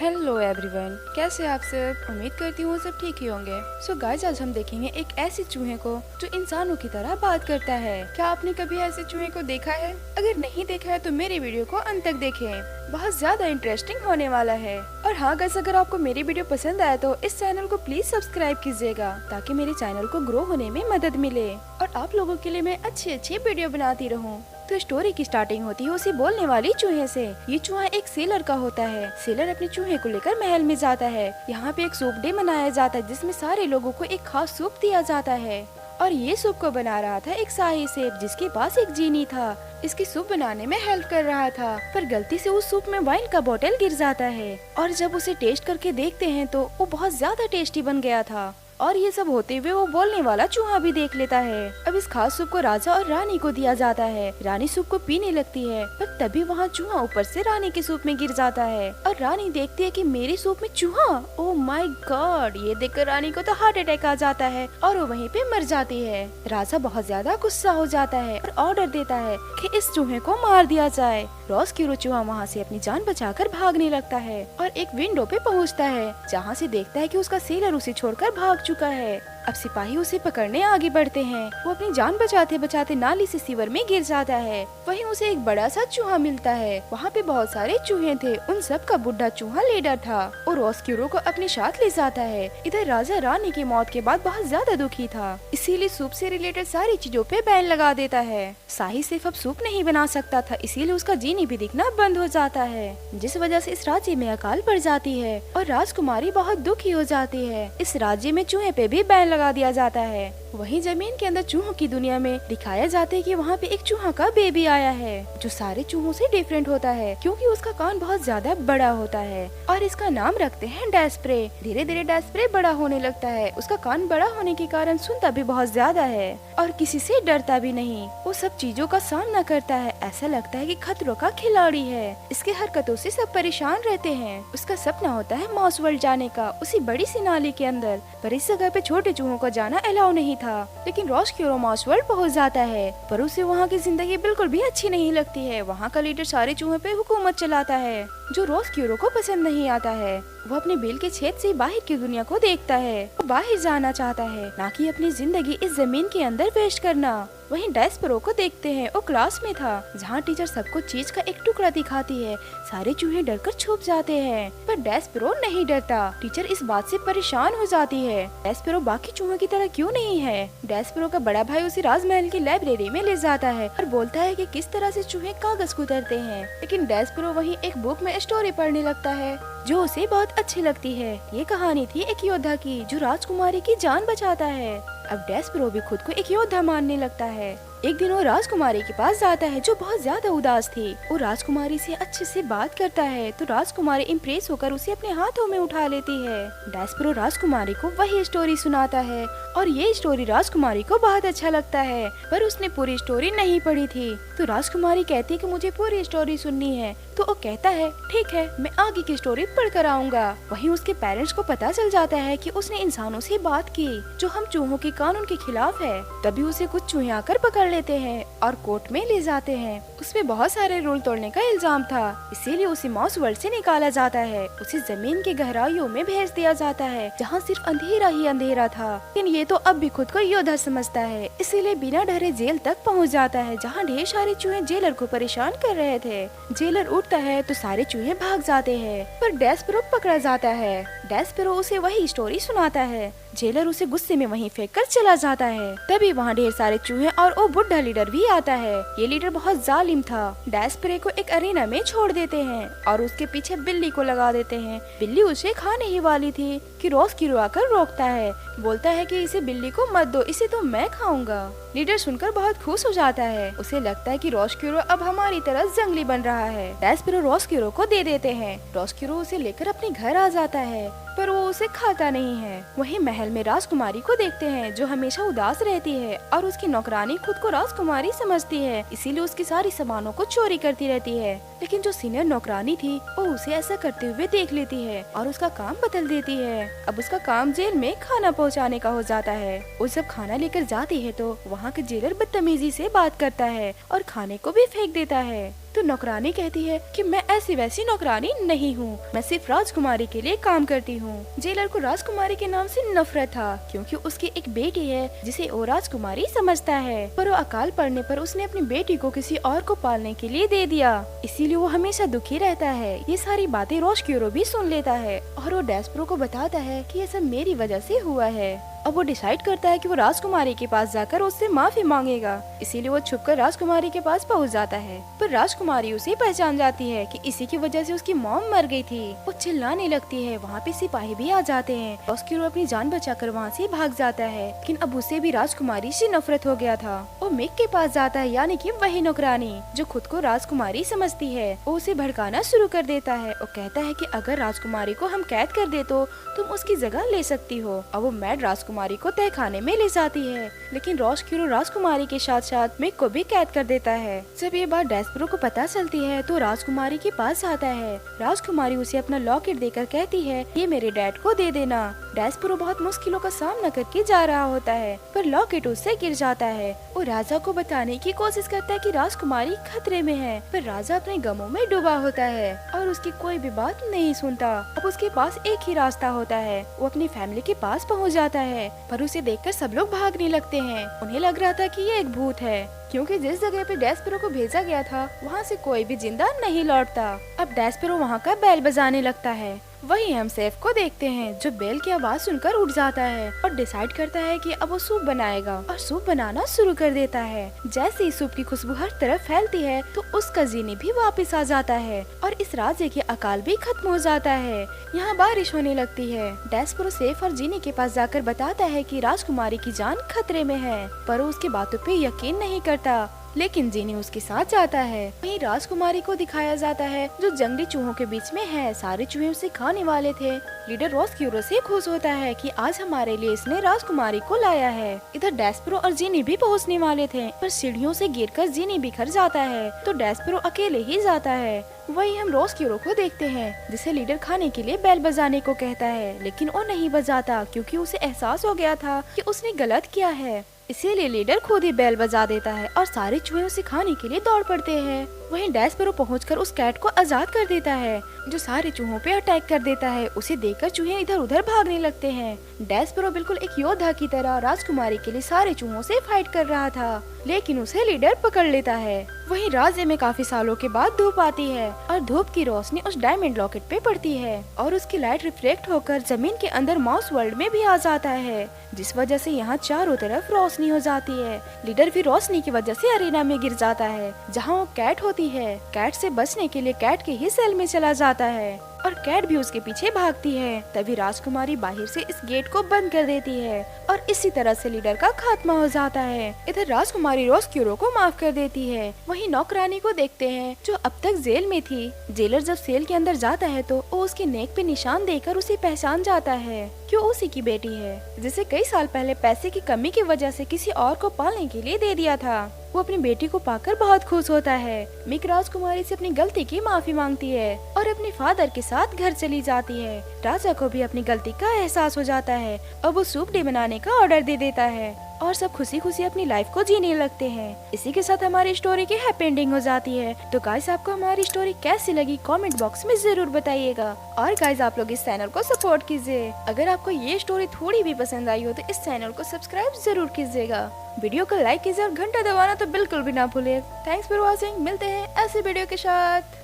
Hello everyone, कैसे आप सब। उम्मीद करती हूँ सब ठीक ही होंगे। सो गाइस, आज हम देखेंगे एक ऐसे चूहे को जो इंसानों की तरह बात करता है। क्या आपने कभी ऐसे चूहे को देखा है? अगर नहीं देखा है तो मेरी वीडियो को अंत तक देखें, बहुत ज्यादा इंटरेस्टिंग होने वाला है। और हाँ गाइस, अगर आपको मेरी वीडियो पसंद आया तो इस चैनल को प्लीज सब्सक्राइब कीजिएगा ताकि मेरे चैनल को ग्रो होने में मदद मिले और आप लोगों के लिए मैं अच्छी वीडियो बनाती रहूँ। तो स्टोरी की स्टार्टिंग होती है उसी बोलने वाली चूहे से। ये चूहा एक सेलर का होता है। सेलर अपने चूहे को लेकर महल में जाता है। यहाँ पे एक सूप डे मनाया जाता है जिसमें सारे लोगों को एक खास सूप दिया जाता है। और ये सूप को बना रहा था एक शाही सेब जिसके पास एक जीनी था। इसकी सूप बनाने में हेल्प कर रहा था, पर गलती से उस सूप में वाइन का बोतल गिर जाता है। और जब उसे टेस्ट करके देखते हैं तो वो बहुत ज्यादा टेस्टी बन गया था। और ये सब होते हुए वो बोलने वाला चूहा भी देख लेता है। अब इस खास सूप को राजा और रानी को दिया जाता है। रानी सूप को पीने लगती है, पर तभी वहाँ चूहा ऊपर से रानी के सूप में गिर जाता है। और रानी देखती है कि मेरी सूप में चूहा। Oh my God! ये देखकर रानी को तो हार्ट अटैक आ जाता है और वो वहीं पे मर जाती है। राजा बहुत ज्यादा गुस्सा हो जाता है और ऑर्डर देता है कि इस चूहे को मार दिया जाए। रॉस्क्यूरो चूहा वहाँ से अपनी जान बचाकर भागने लगता है और एक विंडो पे पहुँचता है जहाँ से देखता है कि उसका सेलर उसे छोड़कर भाग चुका है। अब सिपाही उसे पकड़ने आगे बढ़ते हैं। वो अपनी जान बचाते बचाते नाली से सीवर में गिर जाता है। वहीं उसे एक बड़ा सा चूहा मिलता है। वहाँ पे बहुत सारे चूहे थे, उन सब का बुढ़ा चूहा लीडर था और रॉस्क्यूरो को अपने साथ ले जाता है। इधर राजा रानी की मौत के बाद बहुत ज्यादा दुखी था, इसीलिए सूप से रिलेटेड सारी चीजों पे बैन लगा देता है। शाही सिर्फ अब सूप नहीं बना सकता था, इसीलिए उसका जीनी भी दिखना बंद हो जाता है, जिस वजह से इस राज्य में अकाल पड़ जाती है और राजकुमारी बहुत दुखी हो जाती है। इस राज्य में चूहे पे भी बैन लगा दिया जाता है। वहीं जमीन के अंदर चूहों की दुनिया में दिखाया जाता है कि वहाँ पे एक चूहा का बेबी आया है जो सारे चूहों से डिफरेंट होता है क्योंकि उसका कान बहुत ज्यादा बड़ा होता है। और इसका नाम रखते हैं डेस्प्रे। धीरे धीरे डेस्प्रे बड़ा होने लगता है। उसका कान बड़ा होने के कारण सुनता भी बहुत ज्यादा है और किसी से डरता भी नहीं। वो सब चीजों का सामना करता है, ऐसा लगता है कि खतरों का खिलाड़ी है। इसके हरकतों से सब परेशान रहते हैं। उसका सपना होता है मॉस वर्ल्ड जाने का, उसी बड़ी सी नाली के अंदर, पर इस जगह पे छोटे चूहों को जाना अलाउ नहीं था। लेकिन रॉस्क्यूरो मॉस वर्ल्ड पहुंच जाता है, पर उसे वहाँ की जिंदगी बिल्कुल भी अच्छी नहीं लगती है। वहाँ का लीडर सारे चूहों पे हुकूमत चलाता है जो रॉस्क्यूरो को पसंद नहीं आता है। वो अपने बिल के छेद से बाहर की दुनिया को देखता है। वो बाहर जाना चाहता है, ना कि अपनी जिंदगी इस जमीन के अंदर वेस्ट करना। वहीं डेस्परो को देखते हैं। वो क्लास में था जहाँ टीचर सबको चीज का एक टुकड़ा दिखाती है। सारे चूहे डरकर छुप जाते हैं, पर डेस्परो नहीं डरता। टीचर इस बात से परेशान हो जाती है, डेस्परो बाकी चूहों की तरह क्यों नहीं है। डेस्परो का बड़ा भाई उसे राजमहल की लाइब्रेरी में ले जाता है और बोलता है कि किस तरह से चूहे कागज कुतरते हैं। लेकिन डेस्परो वहीं एक बुक में स्टोरी पढ़ने लगता है जो उसे बहुत अच्छी लगती है। ये कहानी थी एक योद्धा की जो राजकुमारी की जान बचाता है। अब डेस्परो भी खुद को एक योद्धा मानने लगता है। एक दिन वो राजकुमारी के पास जाता है जो बहुत ज्यादा उदास थी। वो राजकुमारी से अच्छे से बात करता है तो राजकुमारी इम्प्रेस होकर उसे अपने हाथों में उठा लेती है। डेस्परो राजकुमारी को वही स्टोरी सुनाता है और ये स्टोरी राजकुमारी को बहुत अच्छा लगता है, पर उसने पूरी स्टोरी नहीं पढ़ी थी। तो राजकुमारी कहती है कि मुझे पूरी स्टोरी सुननी है। तो वो कहता है ठीक है, मैं आगे की स्टोरी पढ़ कर आऊंगा। वहीं उसके पेरेंट्स को पता चल जाता है कि उसने इंसानों से बात की जो हम चूहों के कानून के खिलाफ है। तभी उसे कुछ चूहे आकर पकड़ लेते हैं और कोर्ट में ले जाते हैं। उसमें बहुत सारे रूल तोड़ने का इल्जाम था, इसीलिए उसे मॉस वर्ल्ड से निकाला जाता है। उसे जमीन की गहराइयों में भेज दिया जाता है जहाँ सिर्फ अंधेरा ही अंधेरा था। लेकिन ये तो अब भी खुद को योद्धा समझता है, इसीलिए बिना डरे जेल तक पहुँच जाता है जहाँ ढेर सारे चूहे जेलर को परेशान कर रहे थे। जेलर उठता है तो सारे चूहे भाग जाते हैं, पर डेस्परो पकड़ा जाता है। डेस्परो उसे वही स्टोरी सुनाता है। जेलर उसे गुस्से में वहीं फेंक कर चला जाता है। तभी वहाँ ढेर सारे चूहे और वो बुढ़ा लीडर भी आता है। ये लीडर बहुत जालिम था। डेस्परे को एक अरेना में छोड़ देते हैं और उसके पीछे बिल्ली को लगा देते हैं। बिल्ली उसे खाने ही वाली थी कि रॉस्क्यूरो आकर रोकता है, बोलता है कि इसे बिल्ली को मत दो, इसे तो मैं खाऊंगा। लीडर सुनकर बहुत खुश हो जाता है। उसे लगता है कि रॉस्क्यूरो अब हमारी तरह जंगली बन रहा है। डेस्परो रॉस्क्यूरो को दे देते हैं। रॉस्क्यूरो उसे लेकर अपने घर आ जाता है, पर वो उसे खाता नहीं है। वहीं महल में राजकुमारी को देखते हैं जो हमेशा उदास रहती है और उसकी नौकरानी खुद को राजकुमारी समझती है, इसीलिए उसकी सारी सामानों को चोरी करती रहती है। लेकिन जो सीनियर नौकरानी थी वो उसे ऐसा करते हुए देख लेती है और उसका काम बदल देती है। अब उसका काम जेल में खाना पहुंचाने का हो जाता है। वो जब खाना लेकर जाती है तो वहाँ के जेलर बदतमीजी से बात करता है और खाने को भी फेंक देता है। तो नौकरानी कहती है कि मैं ऐसी वैसी नौकरानी नहीं हूँ, मैं सिर्फ राजकुमारी के लिए काम करती हूँ। जेलर को राजकुमारी के नाम से नफरत था क्योंकि उसकी एक बेटी है जिसे वो राजकुमारी समझता है, पर वो अकाल पड़ने पर उसने अपनी बेटी को किसी और को पालने के लिए दे दिया, इसीलिए वो हमेशा दुखी रहता है। ये सारी बातें रोस्क्यूरो भी सुन लेता है और वो डेस्परो को बताता है कि ये सब मेरी वजह से हुआ है। अब वो डिसाइड करता है कि वो राजकुमारी के पास जाकर उससे माफी मांगेगा, इसीलिए वो छुपकर राजकुमारी के पास पहुंच जाता है। पर राजकुमारी उसे पहचान जाती है कि इसी की वजह से उसकी मॉम मर गई थी। वो चिल्लाने लगती है, वहाँ पे सिपाही भी आ जाते हैं। रोस्क्यूरो अपनी जान बचाकर वहाँ से भाग जाता है, लेकिन अब उसे भी राजकुमारी से नफरत हो गया था। वो मिक के पास जाता है, यानी कि वही नौकरानी जो खुद को राजकुमारी समझती है। वो उसे भड़काना शुरू कर देता है। वो कहता है कि अगर राजकुमारी को हम कैद कर दे तो तुम उसकी जगह ले सकती हो। अब वो मैड राजकुमारी को तहखाने में ले जाती है, लेकिन रोस्क्यूरो राजकुमारी के साथ साथ मिक को भी कैद कर देता है। जब ये बात डेस्परो को पता चलती है तो राजकुमारी के पास आता है। राजकुमारी उसे अपना लॉकेट देकर कहती है, ये मेरे डैड को दे देना। डेस्परो बहुत मुश्किलों का सामना करके जा रहा होता है, पर लॉकेट उससे गिर जाता है। वो राजा को बताने की कोशिश करता है कि राजकुमारी खतरे में है, पर राजा अपने गमों में डूबा होता है और उसकी कोई भी बात नहीं सुनता। अब उसके पास एक ही रास्ता होता है, वो अपनी फैमिली के पास पहुंच जाता है, पर उसे देखकर सब लोग भागने लगते हैं। उन्हें लग रहा था कि ये एक भूत है, क्योंकि जिस जगह पे डेस्परो को भेजा गया था वहाँ से कोई भी जिंदा नहीं लौटता। अब डेस्परो वहाँ का बेल बजाने लगता है। वहीं हम सेफ को देखते हैं जो बेल की आवाज सुनकर उठ जाता है और डिसाइड करता है कि अब वो सूप बनाएगा और सूप बनाना शुरू कर देता है। जैसे ही सूप की खुशबू हर तरफ फैलती है तो उसका जीनी भी वापस आ जाता है और इस राज्य की अकाल भी खत्म हो जाता है। यहाँ बारिश होने लगती है। डेस्परो सेफ और जीनी के पास जाकर बताता है कि राजकुमारी की जान खतरे में है, पर वो उसकी बातों पे यकीन नहीं करता, लेकिन जीनी उसके साथ जाता है। वहीं राजकुमारी को दिखाया जाता है जो जंगली चूहों के बीच में है। सारे चूहे उसे खाने वाले थे। लीडर रोस्क्यूरो से खुश होता है कि आज हमारे लिए इसने राजकुमारी को लाया है। इधर डेस्परो और जीनी भी पहुंचने वाले थे, पर सीढ़ियों से गिरकर जीनी बिखर जाता है तो डेस्परो अकेले ही जाता है। वहीं हम रोस्क्यूरो को देखते हैं जिसे लीडर खाने के लिए बेल बजाने को कहता है, लेकिन वो नहीं बजाता क्योंकि उसे एहसास हो गया था कि उसने गलत किया है। इसीलिए लीडर खुद ही बेल बजा देता है और सारे चूहे उसे खाने के लिए दौड़ पड़ते हैं। वहीं डेस्परो पहुंचकर उस कैट को आजाद कर देता है जो सारे चूहों पे अटैक कर देता है। उसे देखकर चूहे इधर उधर भागने लगते हैं। डेस्परो बिल्कुल एक योद्धा की तरह राजकुमारी के लिए सारे चूहों से फाइट कर रहा था, लेकिन उसे लीडर पकड़ लेता है। वहीं राज्य में काफी सालों के बाद धूप आती है और धूप की रोशनी उस डायमंड लॉकेट पे पड़ती है और उसकी लाइट रिफ्लेक्ट होकर जमीन के अंदर माउस वर्ल्ड में भी आ जाता है, जिस वजह से यहाँ चारों तरफ रोशनी हो जाती है। लीडर भी रोशनी की वजह से अरेना में गिर जाता है जहाँ वो कैट होती है। कैट से बचने के लिए कैट के ही सेल में चला जाता है और कैट भी उसके पीछे भागती है। तभी राजकुमारी बाहर से इस गेट को बंद कर देती है और इसी तरह से लीडर का खात्मा हो जाता है। इधर राजकुमारी रोस्क्यूरो को माफ कर देती है। वहीं नौकरानी को देखते हैं जो अब तक जेल में थी। जेलर जब सेल के अंदर जाता है तो वो उसके नेक पे निशान देकर उसे पहचान जाता है कि वो उसी की बेटी है, जिसे कई साल पहले पैसे की कमी की वजह से किसी और को पालने के लिए दे दिया था। वो अपनी बेटी को पाकर बहुत खुश होता है। मिक राजकुमारी से अपनी गलती की माफी मांगती है और अपने फादर के साथ घर चली जाती है। राजा को भी अपनी गलती का एहसास हो जाता है और वो सूप डे बनाने का ऑर्डर दे देता है और सब खुशी खुशी अपनी लाइफ को जीने लगते हैं। इसी के साथ हमारी स्टोरी की हैप्पी एंडिंग हो जाती है। तो गाइस, आपको हमारी स्टोरी कैसी लगी कमेंट बॉक्स में जरूर बताइएगा और गाइस, आप लोग इस चैनल को सपोर्ट कीजिए। अगर आपको ये स्टोरी थोड़ी भी पसंद आई हो तो इस चैनल को सब्सक्राइब जरूर कीजिएगा, वीडियो को लाइक कीजिए और घंटा दबाना तो बिल्कुल भी ना भूलिए। Thanks for watching. मिलते हैं ऐसे वीडियो के साथ।